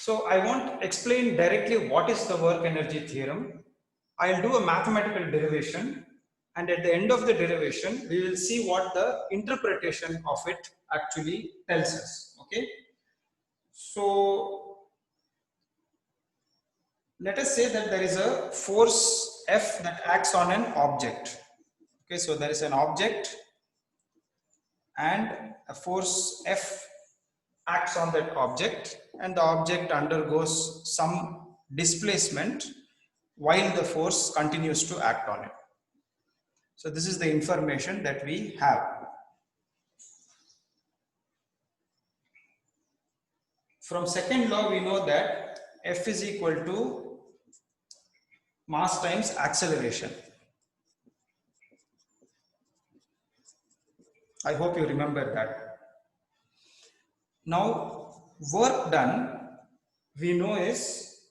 So I won't explain directly what is the work energy theorem. I'll do a mathematical derivation, and at the end of the derivation, we will see what the interpretation of it actually tells us. Okay. So let us say that there is a force F that acts on an object. Okay, so there is an object and a force F acts on that object, and the object undergoes some displacement while the force continues to act on it. So this is the information that we have. From second law, we know that F is equal to mass times acceleration. I hope you remember that. Now, work done, we know is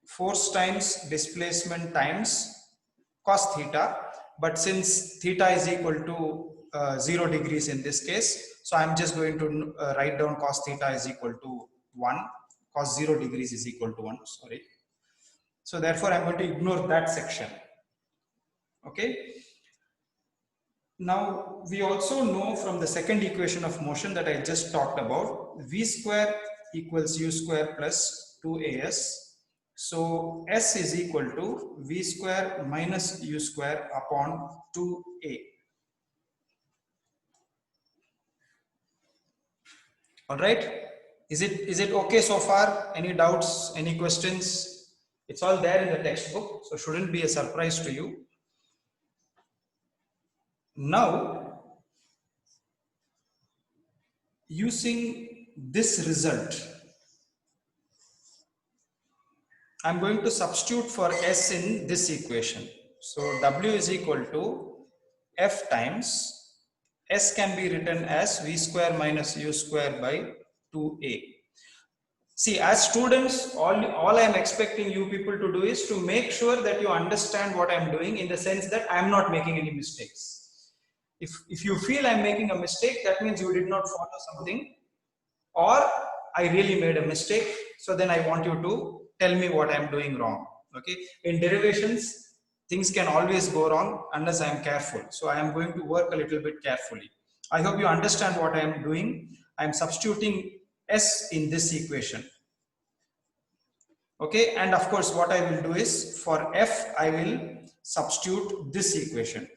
force times displacement times cos theta, but since theta is equal to 0 degrees in this case, so I'm just going to write down cos theta is equal to 1, cos 0 degrees is equal to 1, sorry. So therefore I'm going to ignore that section. Okay. Now we also know from the second equation of motion that I just talked about, v square equals u square plus 2as. So s is equal to v square minus u square upon 2a. All right. Is it okay so far? Any doubts? Any questions? It's all there in the textbook, so shouldn't be a surprise to you. Now, using this result, I'm going to substitute for S in this equation. So W is equal to F times S can be written as V square minus U square by 2A. See, as students, all I'm expecting you people to do is to make sure that you understand what I'm doing, in the sense that I'm not making any mistakes. If you feel I'm making a mistake, that means you did not follow something, or I really made a mistake. So then I want you to tell me what I'm doing wrong. Okay. In derivations, things can always go wrong unless I'm careful. So I am going to work a little bit carefully. I hope you understand what I am doing. I'm substituting S in this equation. Okay. And of course, what I will do is for F, I will substitute this equation.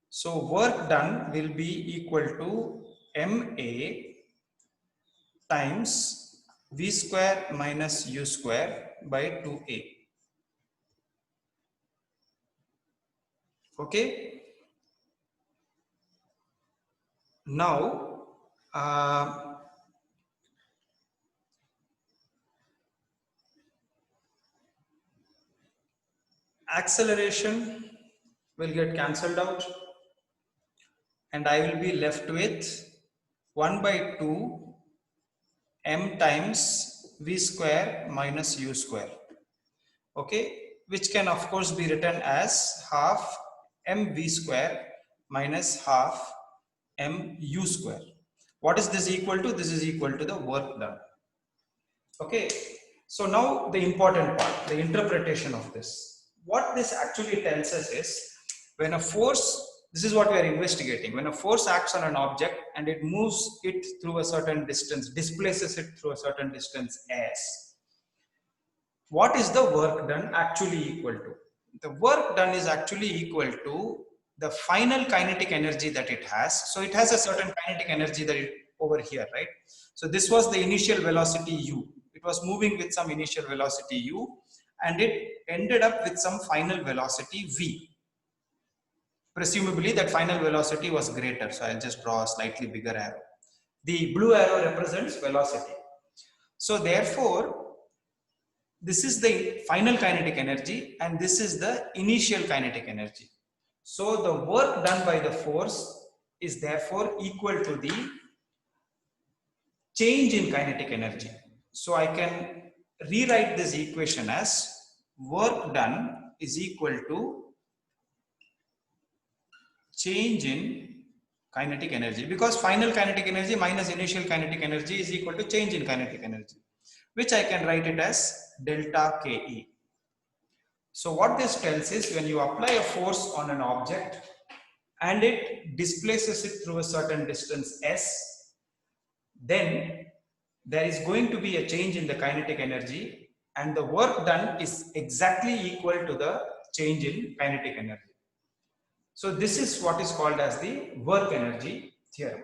So work done will be equal to MA times V square minus U square by 2A. Okay. Now, acceleration will get cancelled out, and I will be left with 1 by 2 m times V square minus U square. Okay, which can of course be written as half mv square minus half mu square. What is this equal to? This is equal to the work done. Okay, so now the important part, the interpretation of this. What this actually tells us is, when a force, this is what we are investigating, when a force acts on an object and it moves it through a certain distance, displaces it through a certain distance s, what is the work done actually equal to? The work done is actually equal to the final kinetic energy that it has. So it has a certain kinetic energy that it over here, right? So this was the initial velocity u. It was moving with some initial velocity u, and it ended up with some final velocity v. Presumably that final velocity was greater. So I'll just draw a slightly bigger arrow. The blue arrow represents velocity. So therefore, this is the final kinetic energy and this is the initial kinetic energy. So the work done by the force is therefore equal to the change in kinetic energy. So I can rewrite this equation as work done is equal to change in kinetic energy, because final kinetic energy minus initial kinetic energy is equal to change in kinetic energy, which I can write it as delta Ke. So what this tells is when you apply a force on an object and it displaces it through a certain distance s, then there is going to be a change in the kinetic energy and the work done is exactly equal to the change in kinetic energy. So this is what is called as the work energy theorem.